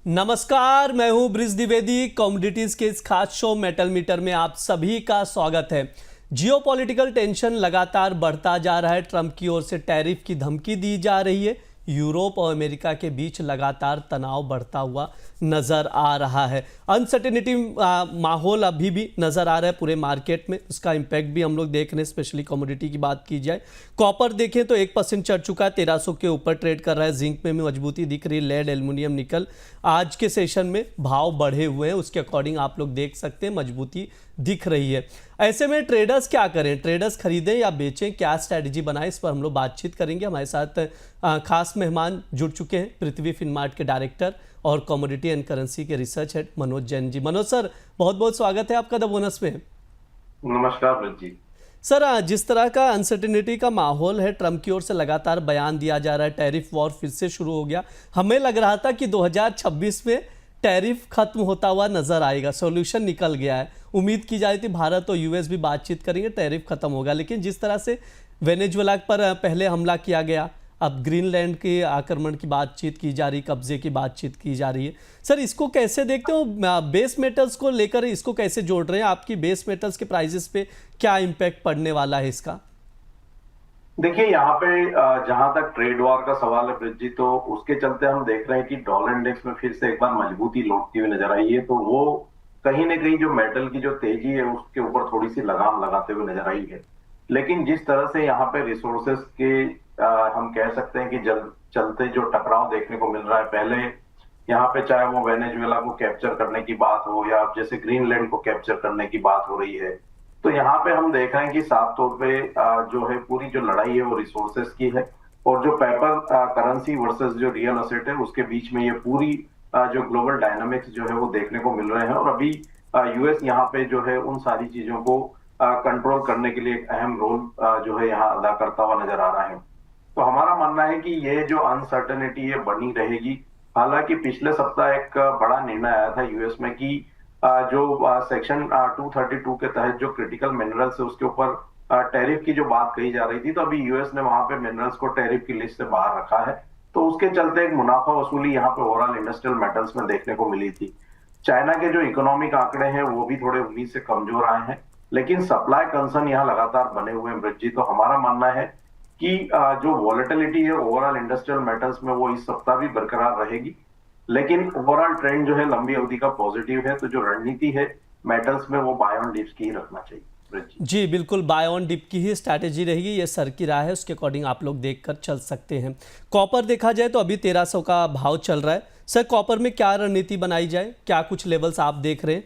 नमस्कार, मैं हूं ब्रिज द्विवेदी। कमोडिटीज के इस खास शो मेटल मीटर में आप सभी का स्वागत है। जियोपॉलिटिकल टेंशन लगातार बढ़ता जा रहा है। ट्रंप की ओर से टैरिफ की धमकी दी जा रही है। यूरोप और अमेरिका के बीच लगातार तनाव बढ़ता हुआ नजर आ रहा है। अनसर्टेनिटी माहौल अभी भी नजर आ रहा है पूरे मार्केट में। उसका इम्पैक्ट भी हम लोग देख रहे हैं। स्पेशली कमोडिटी की बात की जाए, कॉपर देखें तो 1% चढ़ चुका है, 1300 के ऊपर ट्रेड कर रहा है। जिंक में भी मजबूती दिख रही है। लेड, एल्युमिनियम, निकल आज के सेशन में भाव बढ़े हुए हैं। उसके अकॉर्डिंग आप लोग देख सकते हैं मजबूती दिख रही है। ऐसे में ट्रेडर्स क्या करें? ट्रेडर्स खरीदें या बेचें? क्या स्ट्रैटेजी बनाएं? इस पर हम लोग बातचीत करेंगे। हमारे साथ खास मेहमान जुड़ चुके हैं। पृथ्वी फिनमार्ट के डायरेक्टर और कमोडिटी एंड करेंसी के research head Manoj Jain ji. Manoj sir, बहुत बहुत स्वागत है आपका द बोनस में। नमस्कार ब्रिज जी। सर, जिस तरह का अनसर्टेनिटी का माहौल है, ट्रंप की ओर से लगातार बयान दिया जा रहा है, टैरिफ वॉर फिर से शुरू हो गया। हमें लग रहा था कि 2026 में टैरिफ खत्म होता हुआ नजर आएगा, सॉल्यूशन निकल गया है। उम्मीद की जा रही थी भारत और यूएस भी बातचीत करेंगे, टैरिफ खत्म होगा। लेकिन जिस तरह से वेनेजुएला पर पहले हमला किया गया, अब ग्रीनलैंड के आक्रमण की बातचीत की जा रही, कब्जे की बातचीत की जा रही है। सर, इसको कैसे देखते हो? बेस मेटल्स को लेकर इसको कैसे जोड़ रहे हैं? आपकी बेस मेटल्स के प्राइसेस पे क्या इम्पैक्ट पड़ने वाला है इसका? देखिए, यहाँ पे जहां तक ट्रेड वॉर का सवाल है ब्रिज जी, तो उसके चलते हम देख रहे हैं कि डॉलर इंडेक्स में फिर से एक बार मजबूती लौटती हुई नजर आई है। तो वो कहीं ना कहीं जो मेटल की जो तेजी है उसके ऊपर थोड़ी सी लगाम लगाते हुए नजर आई है। लेकिन जिस तरह से यहाँ पे रिसोर्सेस के हम कह सकते हैं कि जल्द चलते जो टकराव देखने को मिल रहा है, पहले यहाँ पे चाहे वो वेनेजुएला को कैप्चर करने की बात हो या जैसे ग्रीनलैंड को कैप्चर करने की बात हो रही है, तो यहाँ पे हम देख रहे हैं कि साफ तौर पे जो है पूरी जो लड़ाई है वो रिसोर्सेस की है। और जो पेपर करेंसी वर्सेस जो रियल असेट है उसके बीच में ये पूरी जो ग्लोबल डायनामिक्स जो है वो देखने को मिल रहे हैं। और अभी यूएस यहाँ पे जो है उन सारी चीजों को कंट्रोल करने के लिए एक अहम रोल जो है यहाँ अदा करता हुआ नजर आ रहा है। तो हमारा मानना है कि ये जो अनसर्टेनिटी है बनी रहेगी। हालांकि पिछले सप्ताह एक बड़ा निर्णय आया था यूएस में कि जो सेक्शन 232 के तहत जो क्रिटिकल मिनरल्स है उसके ऊपर टैरिफ की जो बात कही जा रही थी, तो अभी यूएस ने वहां पे मिनरल्स को टैरिफ की लिस्ट से बाहर रखा है। तो उसके चलते एक मुनाफा वसूली यहाँ पे ओवरऑल इंडस्ट्रियल मेटल्स में देखने को मिली थी। चाइना के जो इकोनॉमिक आंकड़े हैं वो भी थोड़े उम्मीद से कमजोर आए हैं, लेकिन सप्लाई कंसर्न यहाँ लगातार बने हुए हैं ब्रिज जी। तो हमारा मानना है कि जो वॉलेटिलिटी है ओवरऑल इंडस्ट्रियल मेटल्स में वो इस सप्ताह भी बरकरार रहेगी। लेकिन ओवरऑल ट्रेंड जो है लंबी अवधि का पॉजिटिव है। तो जो रणनीति है मेटल्स में वो बाय ऑन डिप्स की ही रखना चाहिए। जी बिल्कुल, बाय ऑन डिप की ही स्ट्रैटेजी रहेगी। ये सर की राय है, उसके अकॉर्डिंग आप लोग देखकर चल सकते हैं। कॉपर देखा जाए तो अभी 1300 का भाव चल रहा है। सर, कॉपर में क्या रणनीति बनाई जाए? क्या कुछ लेवल्स आप देख रहे हैं?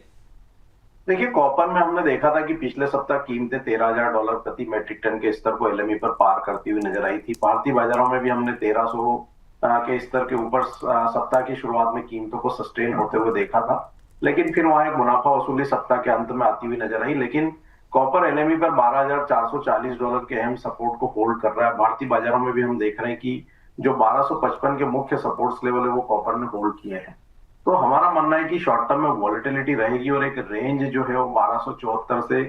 देखिए, कॉपर में हमने देखा था कि पिछले सप्ताह कीमतें $13,000 प्रति मेट्रिक टन के स्तर को एलएमई पर पार करती हुई नजर आई थी। भारतीय बाजारों में भी हमने 1300 के स्तर के ऊपर सप्ताह की शुरुआत में कीमतों को सस्टेन होते हुए देखा था। लेकिन फिर वहां एक मुनाफा वसूली सप्ताह के अंत में आती हुई नजर आई। लेकिन कॉपर एलएमई पर $12,440 के अहम सपोर्ट को होल्ड कर रहा है। भारतीय बाजारों में भी हम देख रहे हैं कि जो 1255 के मुख्य सपोर्ट्स लेवल है वो कॉपर ने होल्ड किए हैं। तो हमारा मानना है कि शॉर्ट टर्म में वॉलेटिलिटी रहेगी और एक रेंज जो है वो 1274 से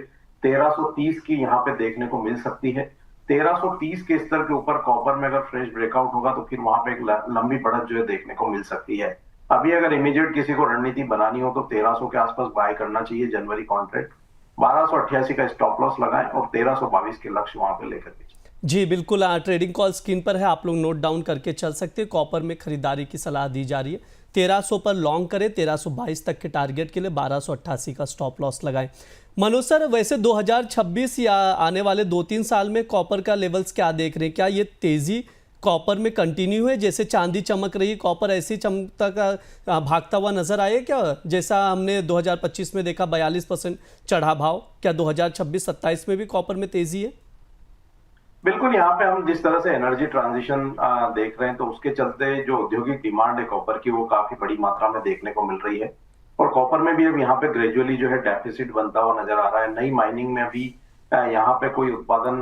1330 की यहाँ पे देखने को मिल सकती है। 1330 के स्तर के ऊपर कॉपर में अगर फ्रेश ब्रेकआउट होगा तो फिर वहां पे एक लंबी बढ़त जो है देखने को मिल सकती है। अभी अगर इमीडिएट किसी को रणनीति बनानी हो तो 1300 के आसपास बाय करना चाहिए जनवरी कॉन्ट्रैक्ट। 1288 का स्टॉप लॉस लगाएं और 1322 के लक्ष्य वहां पे लेकर के। जी बिल्कुल, ट्रेडिंग कॉल स्क्रीन पर है, आप लोग नोट डाउन करके चल सकते हैं। कॉपर में खरीदारी की सलाह दी जा रही है। 1300 पर लॉन्ग करें, 1322 तक के टारगेट के लिए 1288 का स्टॉप लॉस लगाएं। मनोज सर, वैसे 2026 या आने वाले 2-3 साल में कॉपर का लेवल्स क्या देख रहे हैं? क्या ये तेजी कॉपर में कंटिन्यू है? जैसे चांदी चमक रही, कॉपर ऐसी चमकता का भागता हुआ नजर आए क्या? जैसा हमने 2025 में देखा 42% चढ़ा भाव, क्या 2026-27 में भी कॉपर में तेजी है? बिल्कुल, यहाँ पे हम जिस तरह से एनर्जी ट्रांजिशन देख रहे हैं तो उसके चलते जो औद्योगिक डिमांड है कॉपर की वो काफी बड़ी मात्रा में देखने को मिल रही है। और कॉपर में भी अब यहाँ पे ग्रेजुअली जो है डेफिसिट बनता हुआ नजर आ रहा है। नई माइनिंग में अभी यहाँ पे कोई उत्पादन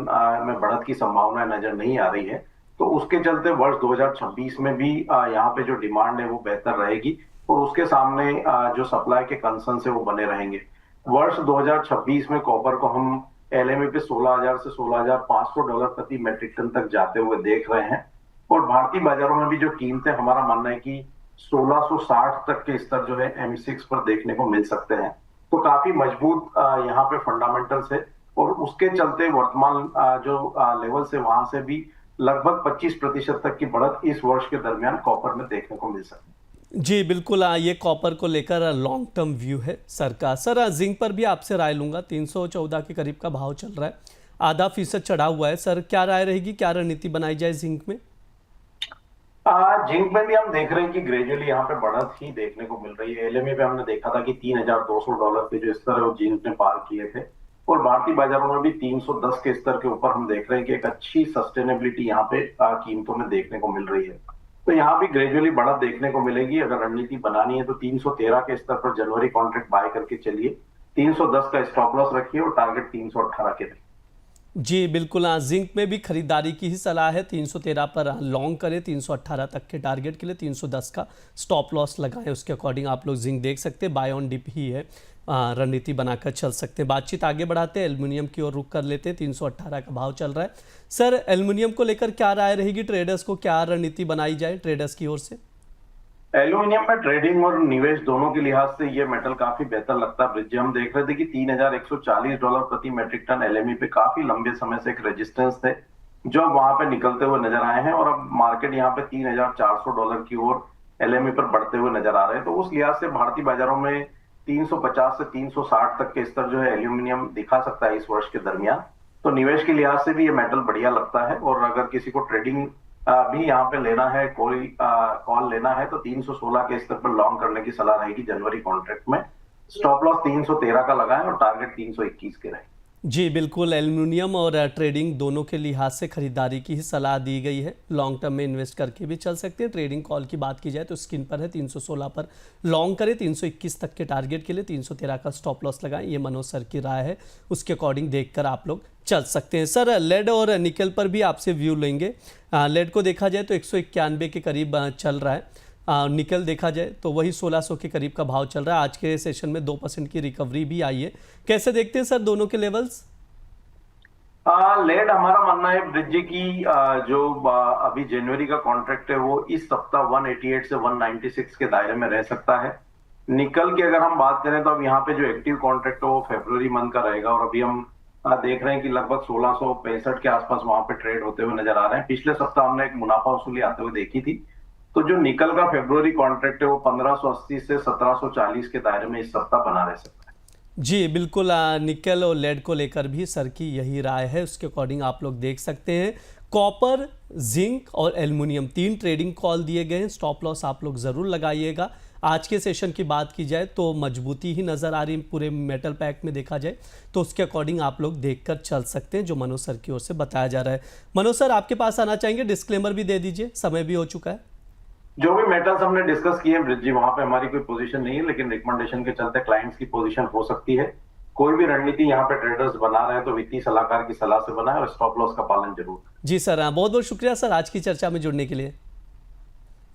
में बढ़त की संभावना नजर नहीं आ रही है। तो उसके चलते वर्ष 2026 में भी यहाँ पे जो डिमांड है वो बेहतर रहेगी और उसके सामने जो सप्लाई के कंसर्न है वो बने रहेंगे। वर्ष 2026 में कॉपर को हम एलएमई पे 16,000 से $16,500 प्रति मेट्रिक टन तक जाते हुए देख रहे हैं। और भारतीय बाजारों में भी जो कीमतें हमारा मानना है कि 1660 तक के स्तर जो है M6 पर देखने को मिल सकते हैं। तो काफी मजबूत यहाँ पे फंडामेंटल्स है और उसके चलते वर्तमान जो लेवल से वहां से भी लगभग 25% तक की बढ़त इस वर्ष के दरमियान कॉपर में देखने को मिल सकती है। जी बिल्कुल, ये कॉपर को लेकर लॉन्ग टर्म व्यू है सर का। सर जिंक पर भी आपसे राय लूंगा, 314 के करीब का भाव चल रहा है, ½ % चढ़ा हुआ है। सर क्या राय रहेगी, क्या रणनीति बनाई जाए जिंक में? जिंक में भी हम देख रहे हैं कि ग्रेजुअली यहाँ पे बढ़त ही देखने को मिल रही है। एलएमई पे हमने देखा था कि $3,200 के जो स्तर है वो जिंक ने पार किए थे और भारतीय बाजारों में भी 310 के स्तर के ऊपर हम देख रहे हैं कि एक अच्छी सस्टेनेबिलिटी यहाँ पे कीमतों में देखने को मिल रही है। तो यहाँ भी ग्रेजुअली बढ़त देखने को मिलेगी। अगर रणनीति बनानी है तो 313 के स्तर पर जनवरी कॉन्ट्रैक्ट बाय करके चलिए, 310 का स्टॉप लॉस रखिए और टारगेट 318 के रखिए। जी बिल्कुल, जिंक में भी खरीदारी की ही सलाह है। 313 पर लॉन्ग करें, 318 तक के टारगेट के लिए 310 का स्टॉप लॉस लगाएं। उसके अकॉर्डिंग आप लोग जिंक देख सकते हैं, बाय ऑन डिप ही है, रणनीति बनाकर चल सकते हैं। बातचीत आगे बढ़ाते हैं, एल्युमिनियम की ओर रुख कर लेते हैं। 318 का भाव चल रहा है। सर एल्युमिनियम को लेकर क्या राय रहेगी, ट्रेडर्स को क्या रणनीति बनाई जाए ट्रेडर्स की ओर से? एल्यूमिनियम में ट्रेडिंग और निवेश दोनों के लिहाज से ये मेटल काफी बेहतर लगता है। ब्रिज हम देख रहे थे कि $3,140 प्रति मेट्रिक टन एलएमई पे काफी लंबे समय से एक रेजिस्टेंस थे जो वहां पे निकलते हुए नजर आए हैं और अब मार्केट यहाँ पे $3,400 की ओर एलएमई पर बढ़ते हुए नजर आ रहे हैं। तो उस लिहाज से भारतीय बाजारों में 350 से 360 तक के स्तर जो है एल्यूमिनियम दिखा सकता है इस वर्ष के दरमियान। तो निवेश के लिहाज से भी ये मेटल बढ़िया लगता है और अगर किसी को ट्रेडिंग भी यहाँ पे लेना है, कोई कॉल लेना है तो 316 के स्तर पर लॉन्ग करने की सलाह रहेगी जनवरी कॉन्ट्रैक्ट में। स्टॉप लॉस 313 का लगाएं और टारगेट 321 के रहे। जी बिल्कुल, एल्युमिनियम और ट्रेडिंग दोनों के लिहाज से खरीदारी की ही सलाह दी गई है। लॉन्ग टर्म में इन्वेस्ट करके भी चल सकते हैं। ट्रेडिंग कॉल की बात की जाए तो स्क्रीन पर है, 316 पर लॉन्ग करें, 321 तक के टारगेट के लिए 313 का स्टॉप लॉस लगाएं। ये मनोज सर की राय है, उसके अकॉर्डिंग देखकर आप लोग चल सकते हैं। सर लेड और निकल पर भी आपसे व्यू लेंगे। लेड को देखा जाए तो 191 के करीब चल रहा है। निकल देखा जाए तो वही 1600 के करीब का भाव चल रहा है। आज के सेशन में 2% की रिकवरी भी आई है। कैसे देखते हैं सर दोनों के लेवल्स? लेड हमारा मानना है ब्रिज जी की जो अभी जनवरी का कॉन्ट्रैक्ट है वो इस सप्ताह 188 से 196 के दायरे में रह सकता है। निकल की अगर हम बात करें तो अब यहाँ पे जो एक्टिव कॉन्ट्रैक्ट है वो फरवरी मंथ का रहेगा और अभी हम देख रहे हैं कि लगभग 1665 के आसपास वहां पे ट्रेड होते हुए नजर आ रहे हैं। पिछले सप्ताह हमने एक मुनाफा वसूली आते हुए देखी थी। तो जो निकल का फरवरी कॉन्ट्रैक्ट है वो 1580 से 1740 के दायरे में इस सप्ताह बना रह सकता है। जी बिल्कुल, निकल और लेड को लेकर भी सर की यही राय है, उसके अकॉर्डिंग आप लोग देख सकते हैं। कॉपर, जिंक और एल्युमिनियम 3 ट्रेडिंग कॉल दिए गए हैं। स्टॉप लॉस आप लोग ज़रूर लगाइएगा। आज के सेशन की बात की जाए तो मजबूती ही नज़र आ रही है पूरे मेटल पैक में देखा जाए तो उसके अकॉर्डिंग आप लोग देखकर चल सकते हैं, जो मनोज सर की ओर से बताया जा रहा है। मनोज सर आपके पास आना चाहेंगे, डिस्क्लेमर भी दे दीजिए, समय भी हो चुका है। जो भी मेटल्स हमने डिस्कस किए हैं ब्रिज जी, वहां पे हमारी कोई पोजीशन नहीं है, लेकिन रिकमेंडेशन के चलते क्लाइंट्स की पोजीशन हो सकती है। कोई भी रणनीति यहाँ पे ट्रेडर्स बना रहे हैं तो वित्तीय सलाहकार की सलाह से बनाए और स्टॉप लॉस का पालन जरूर। जी सर, बहुत बहुत शुक्रिया सर आज की चर्चा में जुड़ने के लिए।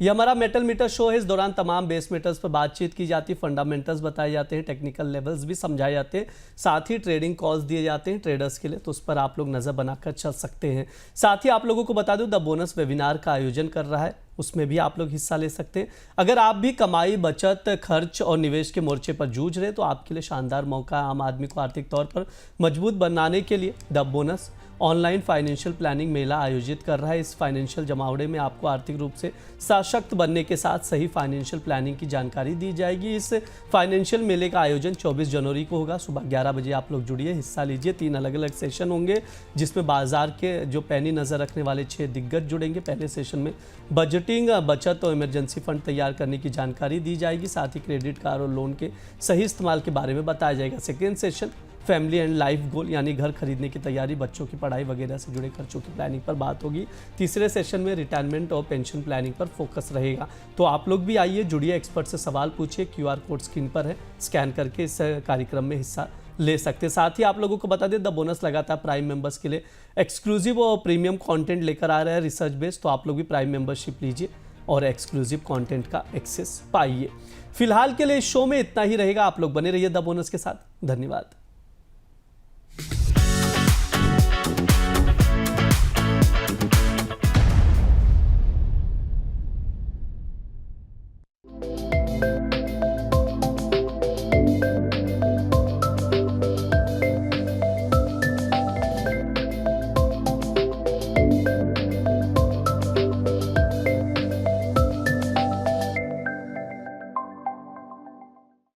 ये हमारा मेटल मीटर शो है। इस दौरान तमाम बेस मेटल्स पर बातचीत की जाती है, फंडामेंटल्स बताए जाते हैं, टेक्निकल लेवल्स भी समझाए जाते हैं, साथ ही ट्रेडिंग कॉल्स दिए जाते हैं ट्रेडर्स के लिए, तो उस पर आप लोग नज़र बनाकर चल सकते हैं। साथ ही आप लोगों को बता दूं द बोनस वेबिनार का आयोजन कर रहा है, उसमें भी आप लोग हिस्सा ले सकते हैं। अगर आप भी कमाई, बचत, खर्च और निवेश के मोर्चे पर जूझ रहे हैं तो आपके लिए शानदार मौका है। आम आदमी को आर्थिक तौर पर मजबूत बनाने के लिए the bonus online financial planning मेला आयोजित कर रहा है। इस फाइनेंशियल जमावड़े में आपको आर्थिक रूप से सशक्त बनने के साथ सही फाइनेंशियल प्लानिंग की जानकारी दी जाएगी। इस फाइनेंशियल मेले का आयोजन 24 जनवरी को होगा। सुबह 11 बजे आप लोग जुड़िए, हिस्सा लीजिए। 3 अलग अलग सेशन होंगे जिसमें बाजार के जो पैनी नज़र रखने वाले 6 दिग्गज जुड़ेंगे। पहले सेशन में बजटिंग, बचत और इमरजेंसी फंड तैयार करने की जानकारी दी जाएगी, साथ ही क्रेडिट कार्ड और लोन के सही इस्तेमाल के बारे में बताया जाएगा। Second session family and life goal यानी घर खरीदने की तैयारी, बच्चों की पढ़ाई वगैरह से जुड़े खर्चों की प्लानिंग पर बात होगी। तीसरे सेशन में रिटायरमेंट और पेंशन प्लानिंग पर फोकस रहेगा। तो आप लोग भी आइए, जुड़िए, एक्सपर्ट से सवाल पूछिए। QR कोड स्क्रीन पर है, स्कैन करके इस कार्यक्रम में हिस्सा ले सकते हैं। साथ ही आप लोगों को बता दें द बोनस लगातार प्राइम मेंबर्स के लिए एक्सक्लूसिव और प्रीमियम कंटेंट लेकर आ रहा है, रिसर्च बेस्ड। तो आप लोग भी प्राइम मेंबरशिप लीजिए और एक्सक्लूसिव कंटेंट का एक्सेस पाइए। फिलहाल के लिए इस शो में इतना ही रहेगा। आप लोग बने रहिए द बोनस के साथ। धन्यवाद।